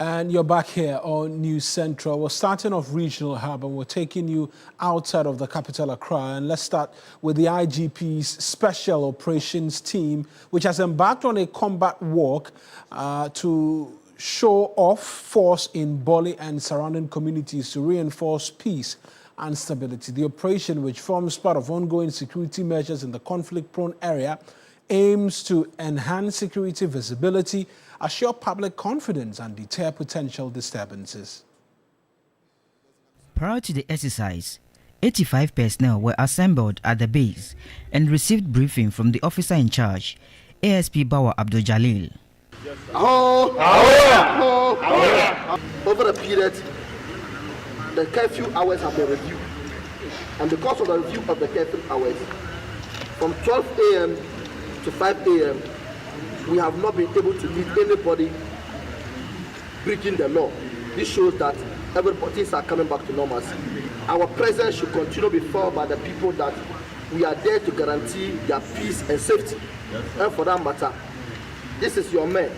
And you're back here on News Central. We're starting off Regional Hub and we're taking you outside of the capital, Accra. And let's start with the IGP's Special Operations Team, which has embarked on a combat walk to show off force in Bole and surrounding communities to reinforce peace and stability. The operation, which forms part of ongoing security measures in the conflict-prone area, aims to enhance security visibility, assure public confidence and deter potential disturbances. Prior to the exercise, 85 personnel were assembled at the base and received briefing from the officer in charge, ASP Bawa Abdul Jalil. Over the period, the curfew hours have been reviewed. And because of the review of the curfew hours, from 12 a.m. to 5 a.m., we have not been able to meet anybody breaking the law. This shows that things are coming back to normalcy. Our presence should continue to be felt by the people that we are there to guarantee their peace and safety. And for that matter, this is your men.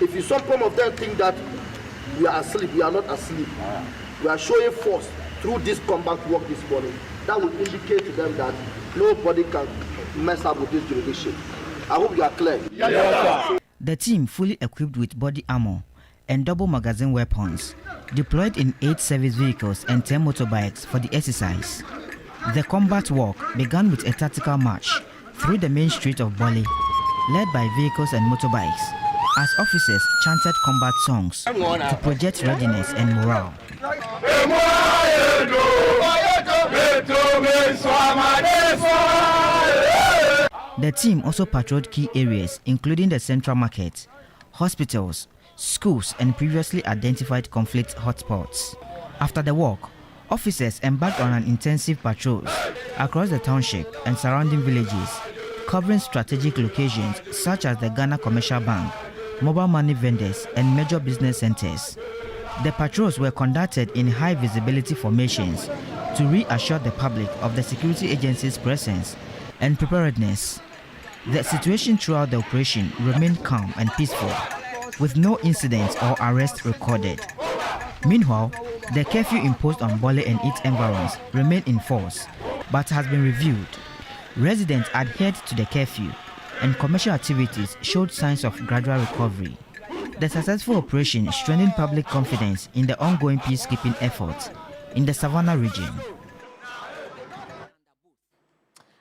If you some of them think that we are asleep, we are not asleep. We are showing force through this combat work this morning. That will indicate to them that nobody can mess up with this jurisdiction. I hope you are clear. Yes, the team, fully equipped with body armor and double magazine weapons, deployed in 8 service vehicles and 10 motorbikes for the exercise. The combat walk began with a tactical march through the main street of Bole, led by vehicles and motorbikes, as officers chanted combat songs to project readiness and morale. The team also patrolled key areas including the central market, hospitals, schools and previously identified conflict hotspots. After the walk, officers embarked on an intensive patrol across the township and surrounding villages, covering strategic locations such as the Ghana Commercial Bank, mobile money vendors and major business centers. The patrols were conducted in high visibility formations to reassure the public of the security agency's presence and preparedness. The situation throughout the operation remained calm and peaceful, with no incidents or arrests recorded. Meanwhile, the curfew imposed on Bole and its environs remained in force, but has been reviewed. Residents adhered to the curfew, and commercial activities showed signs of gradual recovery. The successful operation strengthened public confidence in the ongoing peacekeeping efforts in the Savannah region.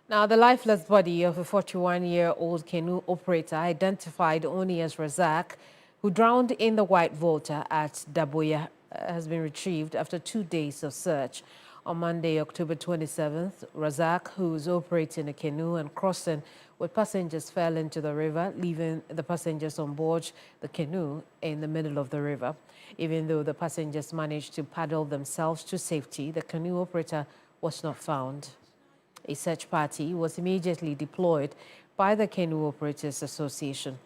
Now, the lifeless body of a 41-year-old canoe operator identified only as Razak, who drowned in the White Volta at Daboya, has been retrieved after 2 days of search. On Monday, October 27th, Razak, who was operating a canoe and crossing with passengers, fell into the river, leaving the passengers on board the canoe in the middle of the river. Even though the passengers managed to paddle themselves to safety, the canoe operator was not found. A search party was immediately deployed by the Canoe Operators Association.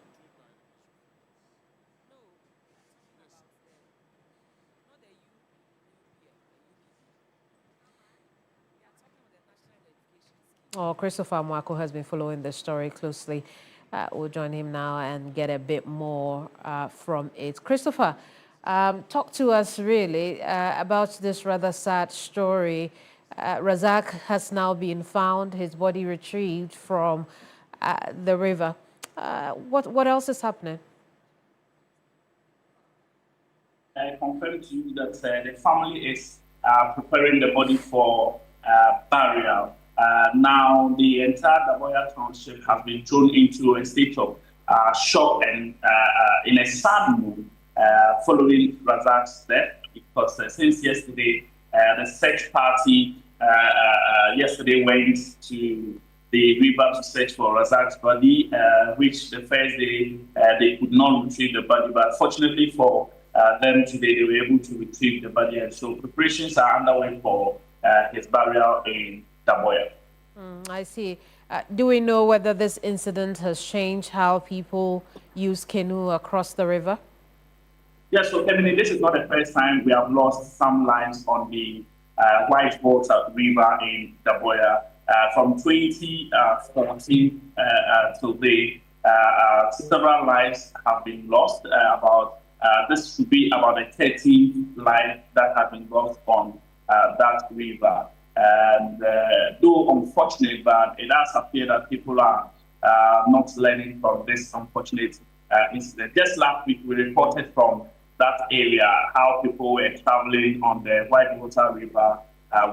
Christopher Mwako has been following the story closely. We'll join him now and get a bit more from it. Christopher, talk to us really about this rather sad story. Razak has now been found, his body retrieved from the river. What else is happening? I confirm to you that the family is preparing the body for burial. Now, the entire Daboya township has been thrown into a state of shock and in a sad mood following Razak's death, because since yesterday, the search party yesterday went to the river to search for Razak's body, which the first day they could not retrieve the body, but fortunately for them today, they were able to retrieve the body, and so preparations are underway for his burial in Daboya. I see. Do we know whether this incident has changed how people use canoe across the river? Yes, so Kemini, this is not the first time we have lost some lives on the White Volta River in Daboya. From 2014 till date, several lives have been lost. About This should be about the 13th life that has been lost on that river. And though unfortunate, but it does appear that people are not learning from this unfortunate incident. Just last week, we reported from that area how people were traveling on the Whitewater River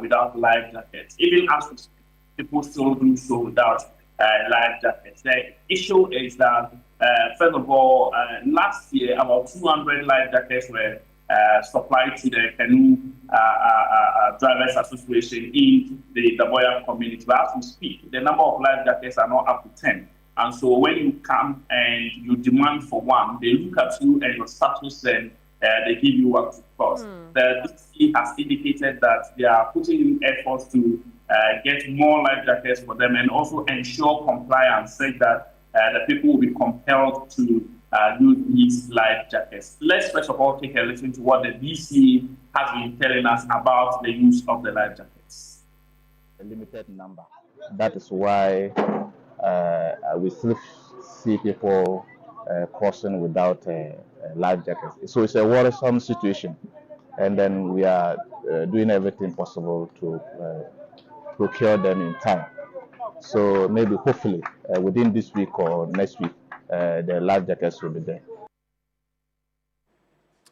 without life jackets. Even as people still do so without life jackets. The issue is that, first of all, last year about 200 life jackets were supplied to the Canoe Drivers Association in the Daboya community. But as we speak, the number of life jackets are not up to 10. And so when you come and you demand for one, they look at you and your status and they give you what it costs. The DC has indicated that they are putting in efforts to get more life jackets for them and also ensure compliance, such that the people will be compelled to use these life jackets. Let's first of all take a listen to what the DC has been telling us about the use of the life jackets. A limited number. That is why we still see people crossing without life jackets. So it's a worrisome situation, and then we are doing everything possible to procure them in time. So maybe, hopefully, within this week or next week, the life jackets will be there.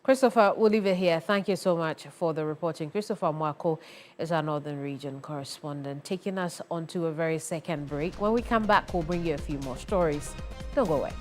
Christopher, we'll leave it here. Thank you so much for the reporting. Christopher Mwako is our Northern Region correspondent, taking us onto a very second break. When we come back, we'll bring you a few more stories. Don't go away.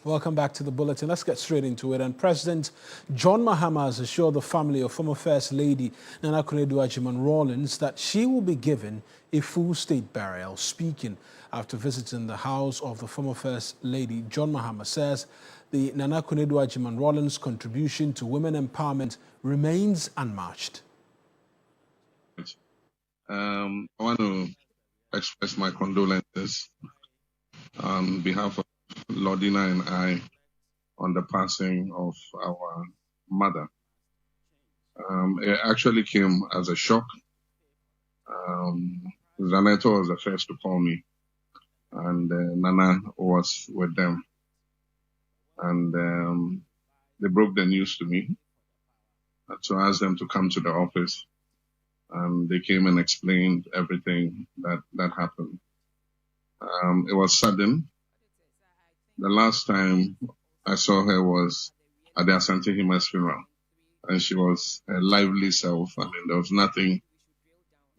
Welcome back to the bulletin. Let's get straight into it. And President John Mahama has assured the family of former First Lady Nana Akufo-Addo Rawlings that she will be given a full state burial. Speaking after visiting the house of the former First Lady, John Mahama says the Nana Akufo-Addo Rawlings' contribution to women empowerment remains unmatched. I want to express my condolences on behalf of Lordina and I on the passing of our mother. It actually came as a shock. Zaneto was the first to call me, and Nana was with them. And they broke the news to me to ask them to come to the office. And they came and explained everything that happened. It was sudden. The last time I saw her was at the Asante Hima's funeral, and she was a lively self. I mean, there was nothing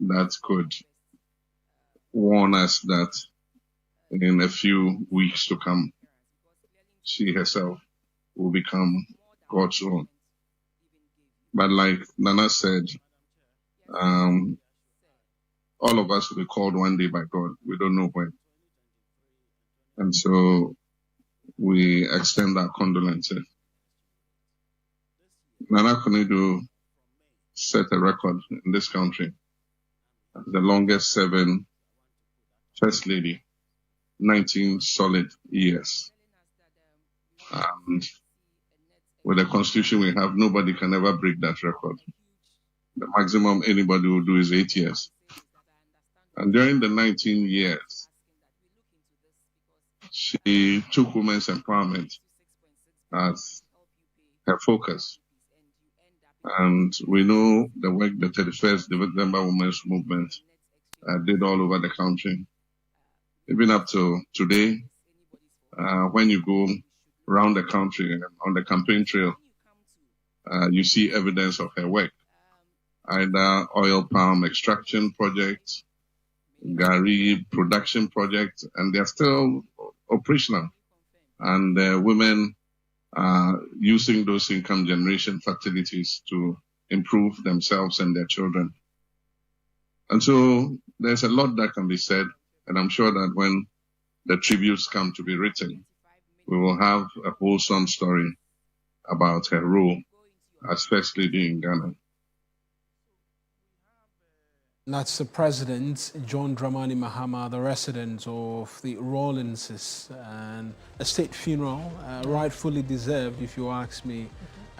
that could warn us that in a few weeks to come, she herself will become God's own. But like Nana said, all of us will be called one day by God. We don't know when. And so we extend our condolences. Nana Akufo-Addo set a record in this country as the longest serving First Lady, 19 solid years. And with the constitution we have, nobody can ever break that record. The maximum anybody will do is 8 years. And during the 19 years, she took women's empowerment as her focus. And we know the work the 31st December Women's Movement did all over the country. Even up to today, when you go around the country and on the campaign trail, you see evidence of her work. Either oil palm extraction projects, Gari production projects, and they're still operational. And women are using those income generation facilities to improve themselves and their children. And so there's a lot that can be said, and I'm sure that when the tributes come to be written, we will have a wholesome story about her role as First Lady in Ghana. That's the President, John Dramani Mahama, the resident of the Rawlingses, and a state funeral, rightfully deserved, if you ask me,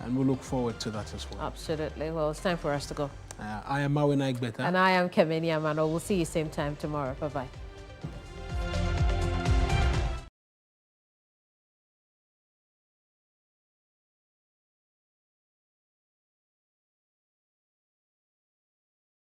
and we look forward to that as well. Absolutely. Well, it's time for us to go. I am Mawuena Egbeta. And I am Kemini Amanor. We'll see you same time tomorrow. Bye-bye.